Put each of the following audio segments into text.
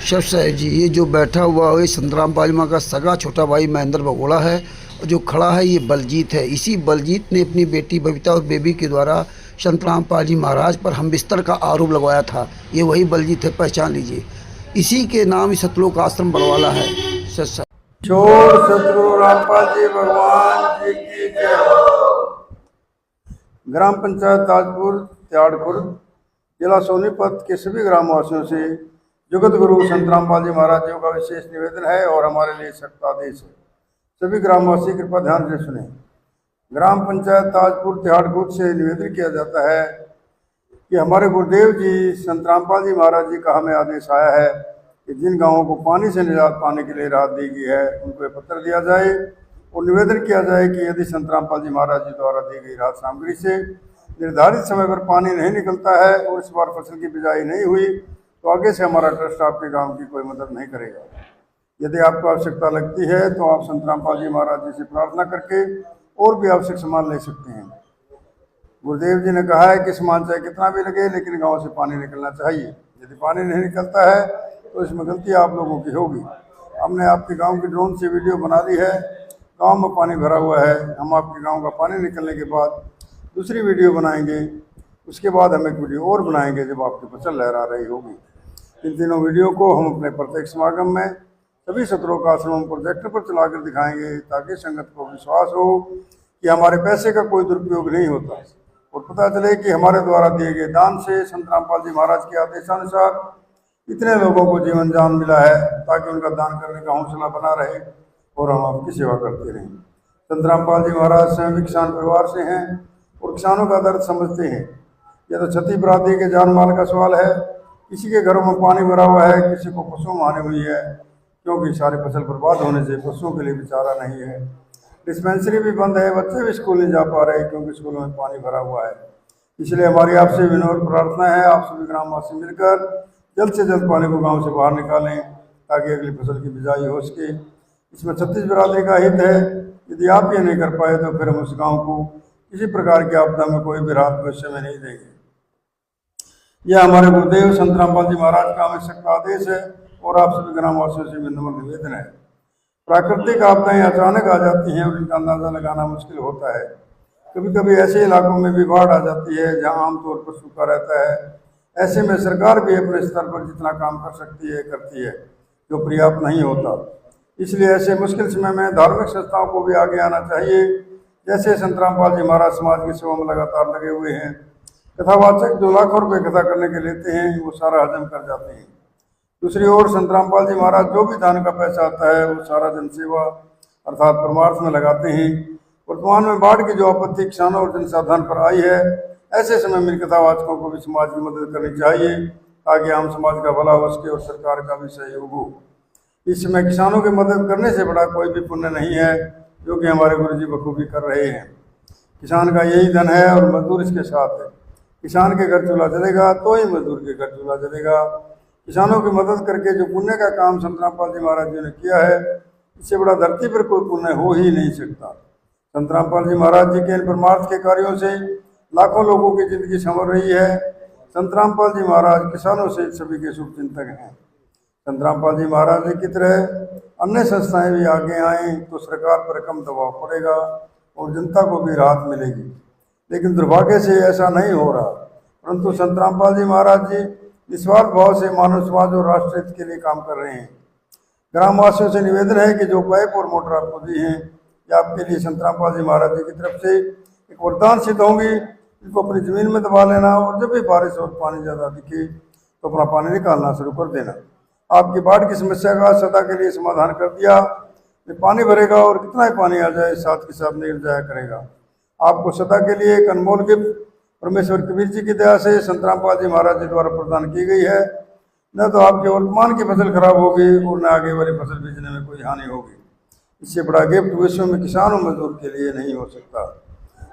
Chef साहब जी, ये जो बैठा हुआ है संतराम पालमा का सगा छोटा भाई महेंद्र भगोड़ा है, और जो खड़ा है ये बलजीत है। इसी बलजीत ने अपनी बेटी बबीता और बेबी के द्वारा संतराम पालजी महाराज पर हम बिस्तर का आरोप लगवाया था। ये वही बलजीत है, पहचान लीजिए। इसी के नाम सतलोक आश्रम बड़वाला है। शेफ साहब, छोड़ सतगुरु रामपाल जी भगवान जी की जय हो। ग्राम पंचायत ताजपुर त्याड़पुर जिला सोनीपत के सभी ग्रामवासियों से जगत गुरु संत रामपाल जी महाराज जी का विशेष निवेदन है और हमारे लिए सख्त आदेश है। सभी ग्रामवासी कृपया ध्यान से सुने। ग्राम पंचायत ताजपुर त्याड़पुर से निवेदन किया जाता है कि हमारे गुरुदेव जी संत रामपाल जी महाराज जी का हमें आदेश आया है कि जिन गांवों को पानी से निजात पाने के लिए राहत दी गई है उनको एक पत्र दिया जाए और निवेदन किया जाए कि यदि संत रामपाल जी महाराज जी द्वारा दी गई राहत सामग्री से निर्धारित समय पर पानी नहीं निकलता है और इस बार फसल की बिजाई नहीं हुई तो आगे से हमारा ट्रस्ट आपके गांव की कोई मदद नहीं करेगा। यदि आपको आवश्यकता लगती है तो आप संत रामपाल जी महाराज जी से प्रार्थना करके और भी आवश्यक सामान ले सकते हैं। गुरुदेव जी ने कहा है कि सामान चाहे कितना भी लगे लेकिन गाँव से पानी निकलना चाहिए। यदि पानी नहीं निकलता है तो इसमें गलती आप लोगों की होगी। हमने आपके गांव की ड्रोन से वीडियो बना ली है। गांव में पानी भरा हुआ है। हम आपके गांव का पानी निकलने के बाद दूसरी वीडियो बनाएंगे। उसके बाद हम एक वीडियो और बनाएंगे जब आपकी फसल लहरा रही होगी। इन तीनों वीडियो को हम अपने प्रत्येक समागम में सभी सत्रों का आश्रम प्रोजेक्टर पर चलाकर दिखाएंगे ताकि संगत को विश्वास हो कि हमारे पैसे का कोई दुरुपयोग नहीं होता और पता चले कि हमारे द्वारा दिए गए दान से संत रामपाल जी महाराज के आदेशानुसार इतने लोगों को जीवन दान मिला है ताकि उनका दान करने का हौसला बना रहे और हम आपकी सेवा करते रहें। संत रामपाल जी महाराज स्वयं भी किसान परिवार से हैं और किसानों का दर्द समझते हैं। यह तो क्षति बरादरी के जान माल का सवाल है। किसी के घरों में पानी भरा हुआ है, किसी को पशुओं में हानि हुई है क्योंकि सारी फसल बर्बाद होने से पशुओं के लिए भी चारा नहीं है। डिस्पेंसरी भी बंद है, बच्चे भी स्कूल नहीं जा पा रहे क्योंकि स्कूलों में पानी भरा हुआ है। इसलिए हमारी आपसे विनम्र प्रार्थना है, आप सभी ग्रामवासी मिलकर जल्द से जल्द पानी को गांव से बाहर निकालें ताकि अगली फसल की बिजाई हो सके। इसमें 36 बिरादरी का हित है। यदि आप ये नहीं कर पाए तो फिर हम उस गांव को किसी प्रकार की आपदा में कोई भी राहत भविष्य में नहीं देंगे। यह हमारे गुरुदेव संत रामपाल जी महाराज का हमें सख्त आदेश है और आप सभी ग्रामवासियों से विनम्र निवेदन है। प्राकृतिक आपदाएं अचानक आ जाती हैं और इनका अंदाजा लगाना मुश्किल होता है। कभी कभी ऐसे इलाकों में भी बाढ़ आ जाती है जहाँ आमतौर पर सूखा रहता है। ऐसे में सरकार भी अपने स्तर पर जितना काम कर सकती है करती है, जो पर्याप्त नहीं होता। इसलिए ऐसे मुश्किल समय में धार्मिक संस्थाओं को भी आगे आना चाहिए। जैसे संत रामपाल जी महाराज समाज की सेवा में लगातार लगे हुए हैं। कथावाचक जो लाखों रुपए कथा करने के लेते हैं वो सारा हजम कर जाते हैं। दूसरी ओर संत रामपाल जी महाराज जो भी दान का पैसा आता है वो सारा जनसेवा अर्थात परमार्थ में लगाते हैं। वर्तमान में बाढ़ की जो आपत्ति किसानों और जनसाधारण पर आई है, ऐसे समय में कथावाचकों को भी समाज की मदद करनी चाहिए ताकि आम समाज का भला हो सके और सरकार का भी सहयोग हो। इस समय किसानों की मदद करने से बड़ा कोई भी पुण्य नहीं है, जो कि हमारे गुरु जी बखूबी कर रहे हैं। किसान का यही धन है और मजदूर इसके साथ है। किसान के घर चूल्हा जलेगा तो ही मजदूर के घर चूल्हा जलेगा। किसानों की मदद करके जो पुण्य का काम संत रामपाल जी महाराज जी ने किया है, इससे बड़ा धरती पर कोई पुण्य हो ही नहीं सकता। संत रामपाल जी महाराज जी के इन परमार्थ के कार्यों से लाखों लोगों की जिंदगी संवर रही है। संत रामपाल जी महाराज किसानों से सभी के शुभ चिंतक हैं। संत रामपाल जी महाराज जी की तरह अन्य संस्थाएं भी आगे आएँ तो सरकार पर कम दबाव पड़ेगा और जनता को भी राहत मिलेगी। लेकिन दुर्भाग्य से ऐसा नहीं हो रहा, परंतु संत रामपाल जी महाराज जी निस्वार्थ भाव से मानव समाज और राष्ट्र हित के लिए काम कर रहे हैं। ग्रामवासियों से निवेदन है कि जो पाइप और मोटर आपको दी हैं, ये आपके लिए संत रामपाल जी महाराज जी की तरफ से एक वरदान सिद्ध होंगी। इनको अपनी ज़मीन में दबा लेना और जब भी बारिश और पानी ज़्यादा दिखे तो अपना पानी निकालना शुरू कर देना। आपकी बाढ़ की समस्या का सदा के लिए समाधान कर दिया। पानी भरेगा और कितना ही पानी आ जाए साथ के साथ नहीं जाया करेगा। आपको सदा के लिए एक अनमोल गिफ्ट परमेश्वर कबीर जी की दया से संत रामपाल जी महाराज जी द्वारा प्रदान की गई है। न तो आपके वर्तमान की फसल खराब होगी और न आगे वाली फसल बेचने में कोई हानि होगी। इससे बड़ा गिफ्ट विश्व में किसान और मजदूर के लिए नहीं हो सकता।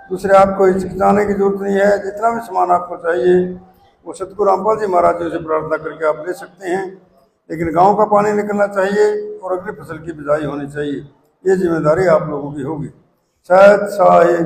दूसरे, आपको हिचकिचाने की जरूरत नहीं है। जितना भी सामान आपको चाहिए वो सतगुरु रामपाल जी महाराज जी से प्रार्थना करके आप ले सकते हैं। लेकिन गांव का पानी निकलना चाहिए और अगली फसल की बिजाई होनी चाहिए। ये जिम्मेदारी आप लोगों की होगी। शायद साहिब